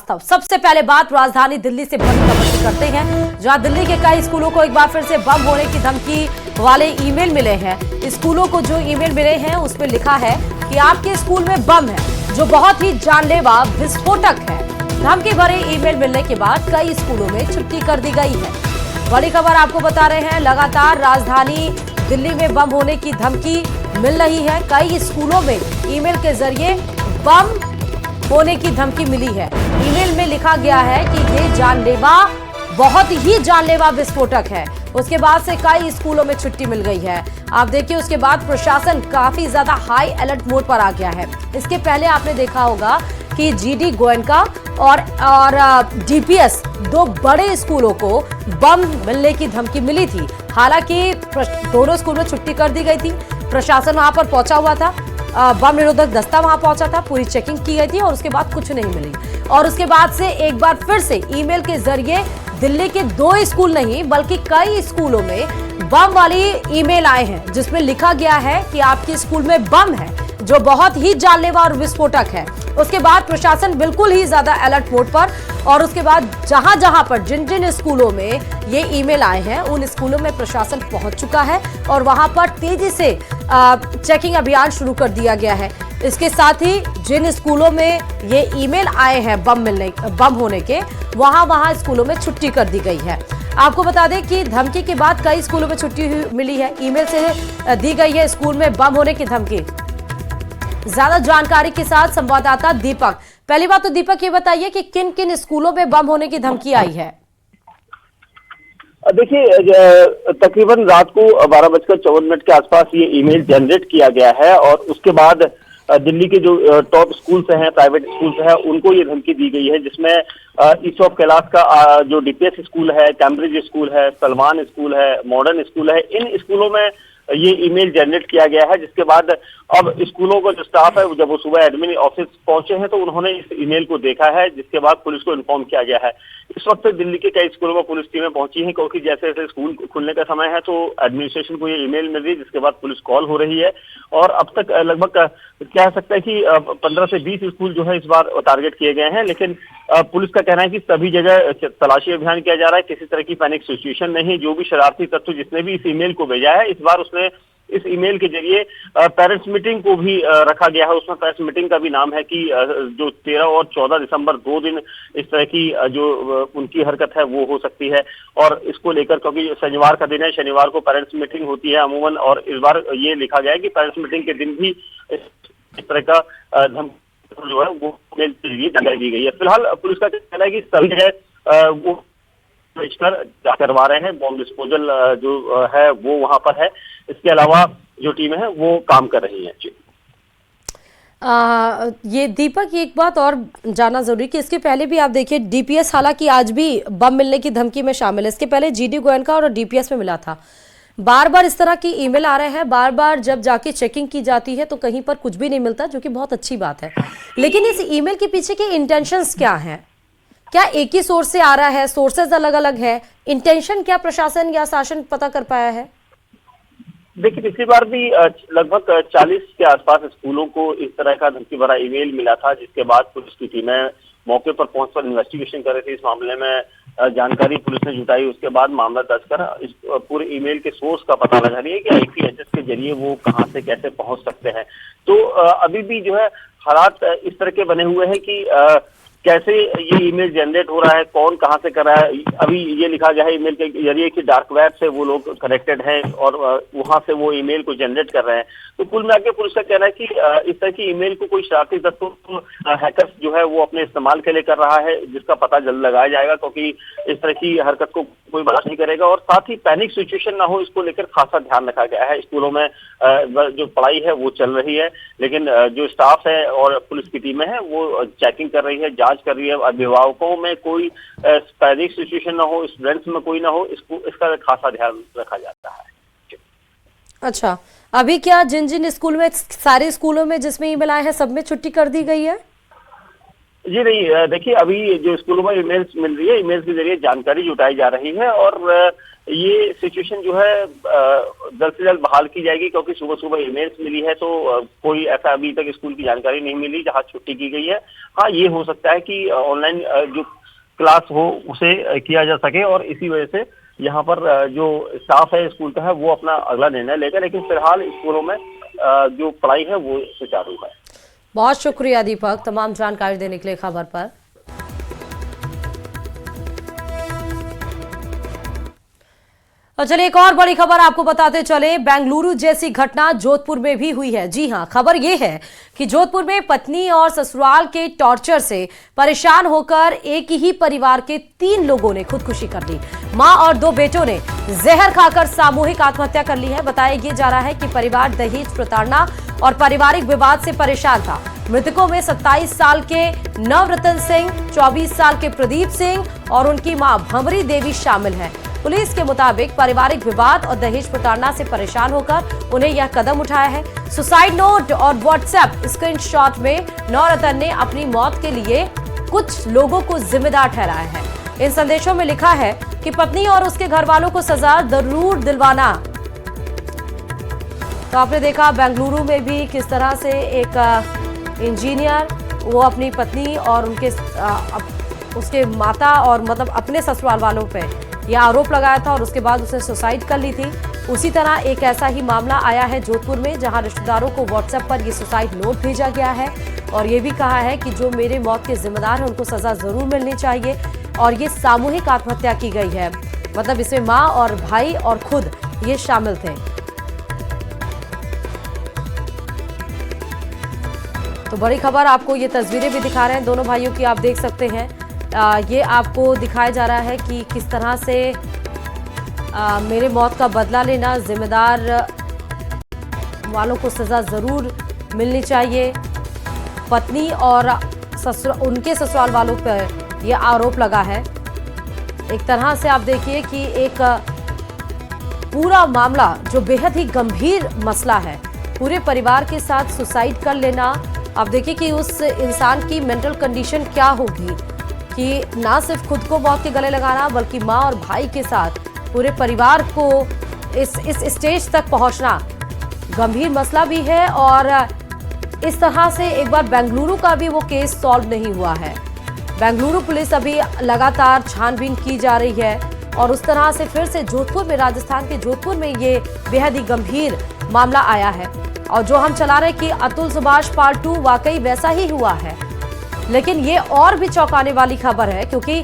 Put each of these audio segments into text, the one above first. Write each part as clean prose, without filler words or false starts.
वास्तव। सबसे पहले बात राजधानी दिल्ली से बड़ी खबर की करते हैं, जहां दिल्ली के कई स्कूलों को एक बार फिर से बम होने की धमकी वाले ईमेल मिले हैं। स्कूलों को जो ईमेल मिले हैं उसमें लिखा है कि आपके स्कूल में बम है जो बहुत ही जानलेवा विस्फोटक है। धमकी भरे ईमेल मिलने के बाद कई स्कूलों में छुट्टी कर दी गई है। बड़ी खबर आपको बता रहे हैं, लगातार राजधानी दिल्ली में बम होने की धमकी मिल रही है। कई स्कूलों में ईमेल के जरिए बम होने की धमकी मिली है। ईमेल में लिखा गया है कि ये जानलेवा, बहुत ही जानलेवा विस्फोटक है। उसके बाद से कई स्कूलों में छुट्टी मिल गई है। आप देखिए, उसके बाद प्रशासन काफी ज्यादा हाई अलर्ट मोड पर आ गया है। इसके पहले आपने देखा होगा कि जीडी गोयनका और डीपीएस, दो बड़े स्कूलों को बम मिलने की धमकी मिली थी। हालांकि दोनों स्कूल में छुट्टी कर दी गई थी। प्रशासन वहां पर पहुंचा हुआ था, बम निरोधक दस्ता वहां पहुंचा था, पूरी चेकिंग की गई थी और उसके बाद कुछ नहीं मिली। और उसके बाद से एक बार फिर से ईमेल के जरिए दिल्ली के दो स्कूल नहीं बल्कि कई स्कूलों में बम वाली ईमेल आए हैं, जिसमें लिखा गया है कि आपके स्कूल में बम है जो बहुत ही जानलेवा और विस्फोटक है। उसके बाद प्रशासन बिल्कुल ही ज्यादा अलर्ट मोड पर, और उसके बाद जहां जहां पर जिन जिन स्कूलों में ये ईमेल आए हैं उन स्कूलों में प्रशासन पहुंच चुका है और वहां पर तेजी से चेकिंग अभियान शुरू कर दिया गया है। इसके साथ ही जिन स्कूलों में ये ईमेल आए हैं बम होने के, वहां स्कूलों में छुट्टी कर दी गई है। आपको बता दें कि धमकी के बाद कई स्कूलों में छुट्टी मिली है। ईमेल से दी गई है स्कूल में बम होने की धमकी। ज्यादा जानकारी के साथ संवाददाता दीपक। पहली बात तो दीपक ये बताइए कि किन किन स्कूलों में बम होने की धमकी आई है। देखिए, तकरीबन रात को 12:54 के आसपास ये ईमेल जनरेट किया गया है और उसके बाद दिल्ली के जो टॉप स्कूल्स हैं, प्राइवेट स्कूल्स हैं, उनको ये धमकी दी गई है, जिसमें ईस्ट ऑफ कैलाश का जो डीपीएस स्कूल है, कैम्ब्रिज स्कूल है, सलमान स्कूल है, मॉडर्न स्कूल है, इन स्कूलों में ये ईमेल जनरेट किया गया है। जिसके बाद अब स्कूलों का जो स्टाफ है, जब वो सुबह एडमिन ऑफिस पहुंचे हैं तो उन्होंने इस ईमेल को देखा है, जिसके बाद पुलिस को इन्फॉर्म किया गया है। इस वक्त दिल्ली के कई स्कूलों में पुलिस टीमें पहुंची हैं, क्योंकि जैसे जैसे स्कूल खुलने का समय है तो एडमिनिस्ट्रेशन को ये ईमेल मिल रही है, जिसके बाद पुलिस कॉल हो रही है। और अब तक लगभग कह सकते हैं कि 15 से 20 स्कूल जो है इस बार टारगेट किए गए हैं, लेकिन पुलिस का कहना है कि सभी जगह तलाशी अभियान किया जा रहा है, किसी तरह की पैनिक सिचुएशन नहीं। जो भी शरारती तत्व जिसने भी इस ईमेल को भेजा है, इस बार उसने इस ईमेल के जरिए पेरेंट्स मीटिंग को भी रखा गया है। उसमें पेरेंट्स मीटिंग का भी नाम है कि जो 13 और 14 दिसंबर 2 दिन इस तरह की जो उनकी हरकत है वो हो सकती है। और इसको लेकर, क्योंकि शनिवार का दिन है, शनिवार को पेरेंट्स मीटिंग होती है अमूमन, और इस बार ये लिखा गया है कि पेरेंट्स मीटिंग के दिन भी इस तरह का धमकी जो है वो मेल के जरिए जानकारी दी गई है। फिलहाल पुलिस का कहना है कि सभी जगह वो करवा रहे हैं, बॉम्ब डिस्पोजल जो है वो वहां पर है। इसके अलावा जो टीमें हैं वो काम कर रही हैं। जी ये दीपक, एक बात और जानना जरूरी कि इसके पहले भी आप देखिए डीपीएस, हालांकि आज भी बम मिलने की धमकी में शामिल है। इसके पहले जीडी गोयनका और डीपीएस में मिला था। बार बार इस तरह की ईमेल आ रहे हैं, बार बार जब जाके चेकिंग की जाती है तो कहीं पर कुछ भी नहीं मिलता, जो कि बहुत अच्छी बात है। लेकिन इस ईमेल के पीछे के इंटेंशंस क्या हैं? क्या एक ही सोर्स से आ रहा है, सोर्सेज अलग अलग है? इंटेंशन क्या प्रशासन या शासन पता कर पाया है? देखिए, पिछली बार भी लगभग 40 के आसपास स्कूलों को इस तरह का धमकी भरा ईमेल मिला था, जिसके बाद पुलिस की टीमें मौके पर पहुंचकर इन्वेस्टिगेशन कर रही थी। इस मामले में जानकारी पुलिस ने जुटाई, उसके बाद मामला दर्ज कर इस पूरे ईमेल के सोर्स का पता लगा रही है कि आईपीएचएस के जरिए वो कहां से कैसे पहुंच सकते हैं। तो अभी भी जो है हालात इस तरह के बने हुए हैं कि कैसे ये ईमेल जनरेट हो रहा है, कौन कहां से कर रहा है। अभी ये लिखा गया है ईमेल के जरिए कि डार्क वेब से वो लोग कनेक्टेड हैं और वहां से वो ईमेल को जनरेट कर रहे हैं। तो कुल मिलाकर पुलिस का कहना है कि इस तरह की ईमेल को कोई शरारती तत्व, हैकर्स जो है वो अपने इस्तेमाल के लिए कर रहा है, जिसका पता जल्द लगाया जाएगा, क्योंकि इस तरह की हरकत को कोई बर्दाश्त नहीं करेगा। और साथ ही पैनिक सिचुएशन ना हो, इसको लेकर खासा ध्यान रखा गया है। स्कूलों में जो पढ़ाई है वो चल रही है, लेकिन जो स्टाफ है और पुलिस की टीमें हैं वो चेकिंग कर रही है, जांच कर रही है। अभिभावकों में कोई पैनिक सिचुएशन ना हो, स्टूडेंट्स में कोई ना हो, इसका खासा ध्यान रखा जाता है। अच्छा, अभी क्या जिन जिन स्कूल में, सारे स्कूलों में जिसमें ईमेल आए हैं सब में छुट्टी कर दी गई है? जी नहीं, देखिए अभी जो स्कूलों में ईमेल्स मिल रही है, ईमेल्स के जरिए जानकारी जुटाई जा रही है और ये सिचुएशन जो है जल्द से जल्द बहाल की जाएगी, क्योंकि सुबह सुबह ईमेल्स मिली है तो कोई ऐसा अभी तक स्कूल की जानकारी नहीं मिली जहां छुट्टी की गई है। हाँ, ये हो सकता है कि ऑनलाइन जो क्लास हो उसे किया जा सके और इसी वजह से यहाँ पर जो स्टाफ है स्कूल का है वो अपना अगला निर्णय लेगा, लेकिन फिलहाल स्कूलों में जो पढ़ाई है वो सुचारू है। बहुत शुक्रिया दीपक तमाम जानकारी देने के लिए खबर पर। और चलिए एक और बड़ी खबर आपको बताते चले, बेंगलुरु जैसी घटना जोधपुर में भी हुई है। जी हां, खबर यह है कि जोधपुर में पत्नी और ससुराल के टॉर्चर से परेशान होकर एक ही परिवार के 3 लोगों ने खुदकुशी कर ली। मां और 2 बेटों ने जहर खाकर सामूहिक आत्महत्या कर ली है। बताया जा रहा है कि परिवार दहेज प्रताड़ना और पारिवारिक विवाद से परेशान था। मृतकों में 27 साल के नवरतन सिंह, 24 साल के प्रदीप सिंह और उनकी मां भंवरी देवी शामिल है। पुलिस के मुताबिक पारिवारिक विवाद और दहेज प्रताड़ना से परेशान होकर उन्हें यह कदम उठाया है। सुसाइड नोट और व्हाट्सएप स्क्रीनशॉट में नवरतन ने अपनी मौत के लिए कुछ लोगों को जिम्मेदार ठहराया है। इन संदेशों में लिखा है कि पत्नी और उसके घर वालों को सजा जरूर दिलवाना। तो आपने देखा बेंगलुरु में भी किस तरह से एक इंजीनियर वो अपनी पत्नी और उसके माता और मतलब अपने ससुराल वालों पे यह आरोप लगाया था और उसके बाद उसने सुसाइड कर ली थी। उसी तरह एक ऐसा ही मामला आया है जोधपुर में, जहां रिश्तेदारों को व्हाट्सएप पर ये सुसाइड नोट भेजा गया है और ये भी कहा है कि जो मेरे मौत के जिम्मेदार हैं उनको सजा जरूर मिलनी चाहिए। और ये सामूहिक आत्महत्या की गई है, मतलब इसमें माँ और भाई और खुद ये शामिल थे। तो बड़ी खबर, आपको ये तस्वीरें भी दिखा रहे हैं दोनों भाइयों की, आप देख सकते हैं। ये आपको दिखाया जा रहा है कि किस तरह से मेरे मौत का बदला लेना, जिम्मेदार वालों को सजा जरूर मिलनी चाहिए। पत्नी और उनके ससुराल वालों पर यह आरोप लगा है। एक तरह से आप देखिए कि एक पूरा मामला जो बेहद ही गंभीर मसला है, पूरे परिवार के साथ सुसाइड कर लेना। आप देखिए कि उस इंसान की मेंटल कंडीशन क्या होगी कि ना सिर्फ खुद को मौत के गले लगाना बल्कि माँ और भाई के साथ पूरे परिवार को इस स्टेज तक पहुंचना गंभीर मसला भी है। और इस तरह से एक बार बेंगलुरु का भी वो केस सॉल्व नहीं हुआ है। बेंगलुरु पुलिस अभी लगातार छानबीन की जा रही है और उस तरह से फिर से जोधपुर में, राजस्थान के जोधपुर में ये बेहद ही गंभीर मामला आया है। और जो हम चला रहे कि अतुल सुभाष पार्ट 2 वाकई वैसा ही हुआ है, लेकिन ये और भी चौंकाने वाली खबर है क्योंकि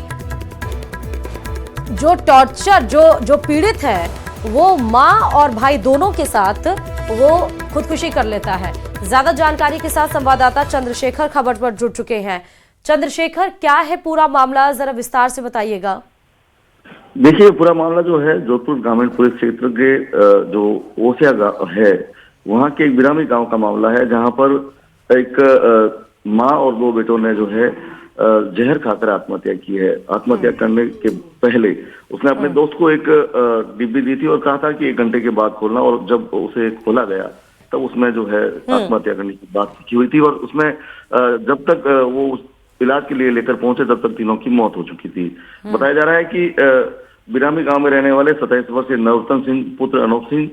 जो टॉर्चर जो पीड़ित है वो माँ और भाई दोनों के साथ वो खुदकुशी कर लेता है। ज्यादा जानकारी के साथ संवाददाता चंद्रशेखर खबर पर जुड़ चुके हैं। चंद्रशेखर, क्या है पूरा मामला, जरा विस्तार से बताइएगा। देखिए, पूरा मामला जो है जोधपुर ग्रामीण पुलिस क्षेत्र के जो ओसिया गांव है वहाँ के एक बिरामी गांव का मामला है, जहां पर एक माँ और 2 बेटों ने जो है जहर खाकर आत्महत्या की है। आत्महत्या करने के पहले उसने अपने दोस्त को एक डिब्बी दी थी और कहा था कि 1 घंटे के बाद खोलना, और जब उसे खोला गया तब उसमें जो है आत्महत्या करने की बात की हुई थी। और उसमें जब तक वो इलाज के लिए लेकर पहुंचे तब तक तीनों की मौत हो चुकी थी। बताया जा रहा है कि बिरामी गांव में रहने वाले 27 वर्षीय नवरतन सिंह पुत्र अनोप सिंह,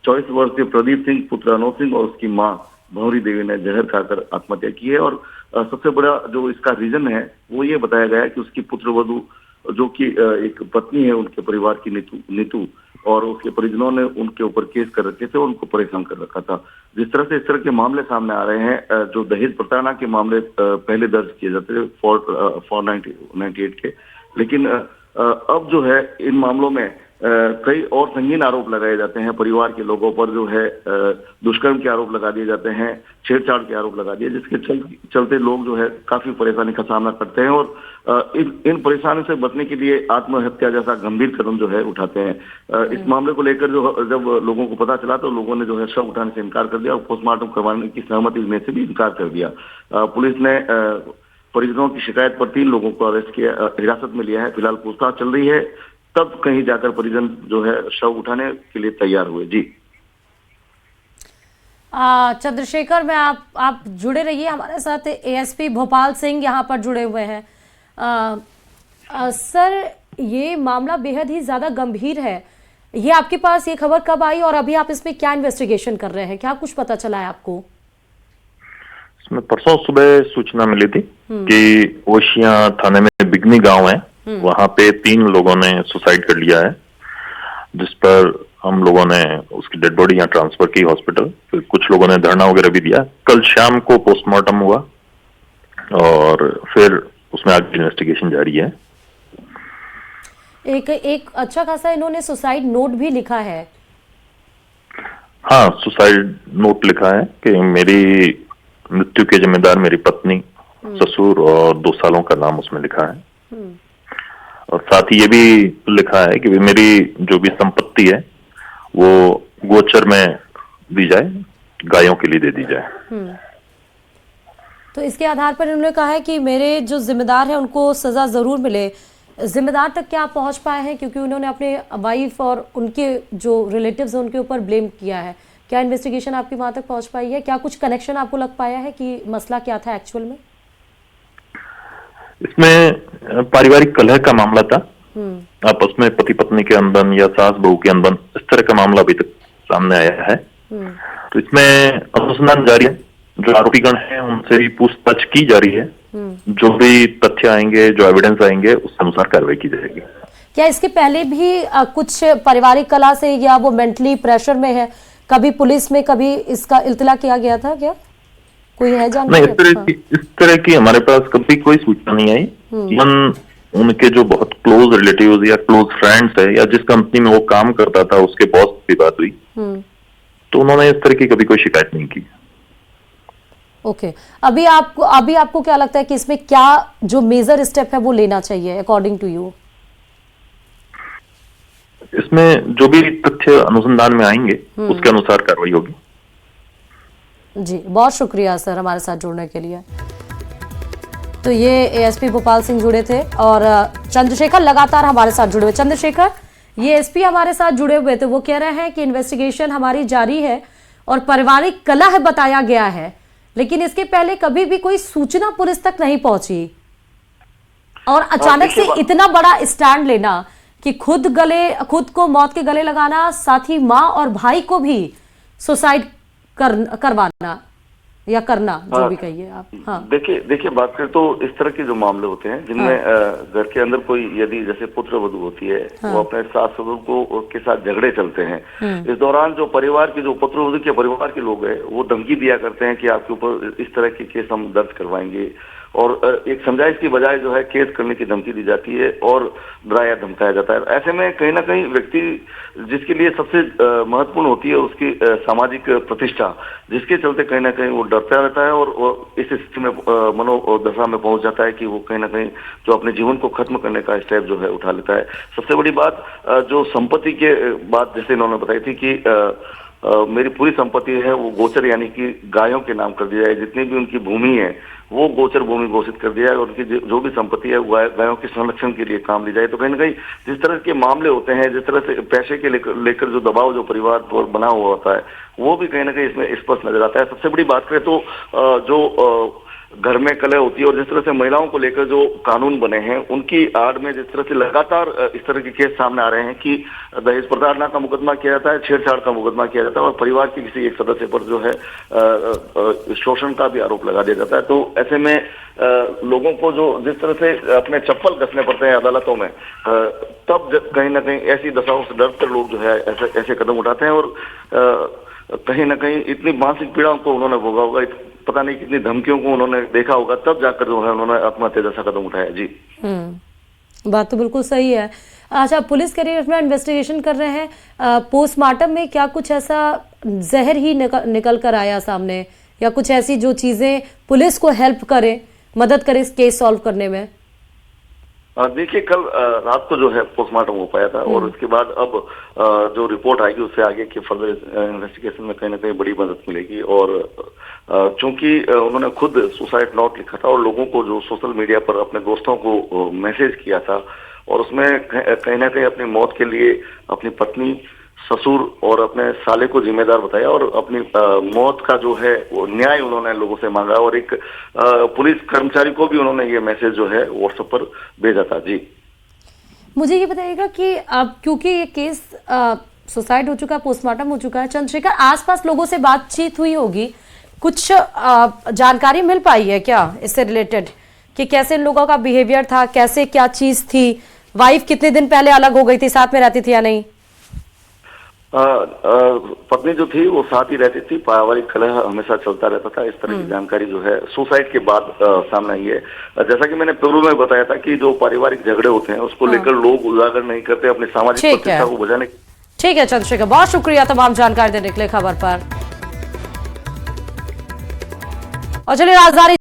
24 वर्षीय प्रदीप सिंह पुत्र अनोप सिंह और उसकी माँ भंवरी देवी ने जहर खाकर आत्महत्या की है। और सबसे बड़ा जो इसका रीजन है वो ये बताया गया है कि उसकी पुत्रवधू जो कि एक पत्नी है उनके परिवार की नीतू, और उसके परिजनों ने उनके ऊपर केस कर रखे थे और उनको परेशान कर रखा था। जिस तरह से इस तरह के मामले सामने आ रहे हैं, जो दहेज प्रताड़ना के मामले पहले दर्ज किए जाते थे 498 के, लेकिन अब जो है इन मामलों में कई और संगीन आरोप लगाए जाते हैं। परिवार के लोगों पर जो है दुष्कर्म के आरोप लगा दिए जाते हैं, छेड़छाड़ के आरोप लगा दिए, जिसके चलते लोग जो है काफी परेशानी का सामना करते हैं और इन परेशानी से बचने के लिए आत्महत्या जैसा गंभीर कदम जो है उठाते हैं। इस मामले को लेकर जब लोगों को पता चला तो लोगों ने जो है शव उठाने से इनकार कर दिया और पोस्टमार्टम करवाने की सहमति देने से भी इनकार कर दिया। पुलिस ने परिजनों की शिकायत पर 3 लोगों को अरेस्ट किया, हिरासत में लिया है। फिलहाल पूछताछ चल रही है, तब कहीं जाकर परिजन जो है शव उठाने के लिए तैयार हुए। जी चंद्रशेखर, मैं आप जुड़े रहिए हमारे साथ। एएसपी भोपाल सिंह यहाँ पर जुड़े हुए हैं। सर, ये मामला बेहद ही ज़्यादा गंभीर है ये आपके पास ये खबर कब आई और अभी आप इसमें क्या इन्वेस्टिगेशन कर रहे हैं, क्या कुछ पता चला है आपको? इसमें परसों सुबह सूचना मिली थी कि ओशिया थाने में बिगनी गांव है, वहां पे 3 लोगों ने सुसाइड कर लिया है, जिस पर हम लोगों ने उसकी डेड बॉडी यहाँ ट्रांसफर की हॉस्पिटल। फिर कुछ लोगों ने धरना वगैरह भी दिया। कल शाम को पोस्टमार्टम हुआ और फिर उसमें आगे इन्वेस्टिगेशन जारी है। एक अच्छा खासा इन्होंने सुसाइड नोट भी लिखा है। हाँ, सुसाइड नोट लिखा है कि मेरी मृत्यु के जिम्मेदार मेरी पत्नी, ससुर और 2 सालों का नाम उसमें लिखा है। और साथ ही ये भी लिखा है कि मेरी जो भी संपत्ति है वो गोचर में दी जाए, गायों के लिए दे दी जाए। तो इसके आधार पर इन्होंने कहा है कि मेरे जो जिम्मेदार हैं उनको सजा जरूर मिले। जिम्मेदार तक क्या आप पहुंच पाए हैं, क्योंकि उन्होंने अपने वाइफ और उनके जो रिलेटिव्स हैं उनके ऊपर ब्लेम किया है। क्या इन्वेस्टिगेशन आपकी वहां तक पहुंच पाई है? क्या कुछ कनेक्शन आपको लग पाया है कि मसला क्या था एक्चुअल में? इसमें पारिवारिक कलह का मामला था, आपस में पति पत्नी के अनबन या सास बहू के अनबन, इस तरह का मामला अभी तक सामने आया है। तो इसमें अनुसंधान जारी है, जो आरोपीगण हैं उनसे भी पूछताछ की जा रही है। जो भी तथ्य आएंगे, जो एविडेंस आएंगे, उस अनुसार कार्रवाई की जाएगी। क्या इसके पहले भी कुछ पारिवारिक कलह से या वो मेंटली प्रेशर में है, कभी पुलिस में कभी इसका इल्तिला किया गया था क्या? कोई है जानकारी? नहीं, इस तरह की हमारे पास कभी कोई सूचना नहीं आई। इवन उनके जो बहुत क्लोज रिलेटिव्स या क्लोज फ्रेंड्स है या जिस कंपनी में वो काम करता था उसके बॉस की बात हुई, तो उन्होंने इस तरह की कभी कोई शिकायत नहीं की। ओके, अभी आपको क्या लगता है कि इसमें क्या जो मेजर स्टेप है वो लेना चाहिए अकॉर्डिंग टू यू? इसमें जो भी तथ्य अनुसंधान में आएंगे उसके अनुसार कार्रवाई होगी। जी, बहुत शुक्रिया सर हमारे साथ जुड़ने के लिए। तो ये एएसपी भोपाल सिंह जुड़े थे और चंद्रशेखर लगातार हमारे साथ जुड़े हुए। चंद्रशेखर, ये एसपी हमारे साथ जुड़े हुए थे, वो कह रहे हैं कि इन्वेस्टिगेशन हमारी जारी है और पारिवारिक कलह बताया गया है, लेकिन इसके पहले कभी भी कोई सूचना पुलिस तक नहीं पहुंची और अचानक से इतना बड़ा स्टैंड लेना कि खुद को मौत के गले लगाना, साथ ही माँ और भाई को भी सुसाइड करवाना या करना, जो भी कहिए आप। हाँ, देखिए बात करें तो इस तरह के जो मामले होते हैं जिनमें घर के अंदर कोई यदि जैसे पुत्र वधू होती है, वो अपने सास ससुर को के साथ झगड़े चलते हैं, इस दौरान जो परिवार के जो पुत्र वधू के परिवार के लोग हैं वो धमकी दिया करते हैं कि आपके ऊपर इस तरह के केस हम दर्ज करवाएंगे और एक समझाइश की बजाय जो है केस करने की धमकी दी जाती है और डराया धमकाया जाता है। ऐसे में कहीं ना कहीं व्यक्ति जिसके लिए सबसे महत्वपूर्ण होती है उसकी सामाजिक प्रतिष्ठा, जिसके चलते कहीं ना कहीं वो डरता रहता है और इस स्थिति में मनोदशा में पहुंच जाता है कि वो कहीं ना कहीं जो अपने जीवन को खत्म करने का स्टेप जो है उठा लेता है। सबसे बड़ी बात जो संपत्ति के बात जैसे इन्होंने बताई थी कि मेरी पूरी संपत्ति है वो गोचर यानी कि गायों के नाम कर दिया है, जितनी भी उनकी भूमि है वो गोचर भूमि घोषित कर दिया है और उनकी जो भी संपत्ति है गायों के संरक्षण के लिए काम ली जाए। तो कहीं ना कहीं जिस तरह के मामले होते हैं, जिस तरह से पैसे के लेकर जो दबाव जो परिवार पर बना हुआ होता है, वो भी कहीं ना कहीं इसमें स्पष्ट नजर आता है। सबसे बड़ी बात करें तो जो घर में कलह होती है और जिस तरह से महिलाओं को लेकर जो कानून बने हैं उनकी आड़ में जिस तरह से लगातार इस तरह के केस सामने आ रहे हैं कि दहेज प्रताड़ना का मुकदमा किया जाता है, छेड़छाड़ का मुकदमा किया जाता है और परिवार के किसी एक सदस्य पर जो है शोषण का भी आरोप लगा दिया जाता है। तो ऐसे में लोगों को जो जिस तरह से अपने चप्पल कसने पड़ते हैं अदालतों में, तब कहीं ना कहीं ऐसी दशाओं से डर कर लोग जो है ऐसे कदम उठाते हैं और कहीं ना कहीं इतनी मानसिक पीड़ा को उन्होंने भोगा होगा, पता नहीं कितनी धमकियों को उन्होंने देखा होगा, तब जाकर जो है उन्होंने आत्महत्या जैसा कदम उठाया। जी, बात तो बिल्कुल सही है। अच्छा, पुलिस करियर अपना इन्वेस्टिगेशन कर रहे हैं, पोस्टमार्टम में क्या कुछ ऐसा जहर ही निकल कर आया सामने या कुछ ऐसी जो चीजें पुलिस को हेल्प करे, मदद करे इस केस सॉल्व करने में? देखिए, कल रात को जो है पोस्टमार्टम हो पाया था और उसके बाद अब जो रिपोर्ट आएगी उससे आगे के फर्दर इन्वेस्टिगेशन में कहीं ना कहीं बड़ी मदद मिलेगी। और चूंकि उन्होंने खुद सुसाइड नोट लिखा था और लोगों को जो सोशल मीडिया पर अपने दोस्तों को मैसेज किया था और उसमें कहीं ना कहीं अपनी मौत के लिए अपनी पत्नी, ससुर और अपने साले को जिम्मेदार बताया और अपनी मौत का जो है वो न्याय उन्होंने लोगों से मांगा और एक पुलिस कर्मचारी को भी उन्होंने ये मैसेज जो है व्हाट्सएप पर भेजा था। जी, मुझे ये बताइएगा कि अब क्योंकि ये केस सुसाइड हो चुका है, पोस्टमार्टम हो चुका है, चंद्रशेखर आसपास लोगों से बातचीत हुई होगी, कुछ जानकारी मिल पाई है क्या इससे रिलेटेड कि कैसे इन लोगों का बिहेवियर था, कैसे क्या चीज थी, वाइफ कितने दिन पहले अलग हो गई थी, साथ में रहती थी या नहीं? पत्नी जो थी वो साथ ही रहती थी, पारिवारिक कलह हमेशा चलता रहता था। इस तरह की जानकारी जो है सुसाइड के बाद सामने आई है। जैसा कि मैंने पूर्व में बताया था कि जो पारिवारिक झगड़े होते हैं उसको लेकर लोग उजागर नहीं करते अपनी सामाजिक प्रतिष्ठा को बचाने। ठीक है चंद्रशेखर, बहुत शुक्रिया तमाम जानकारी देने के लिए खबर पर। और चलिए राजधानी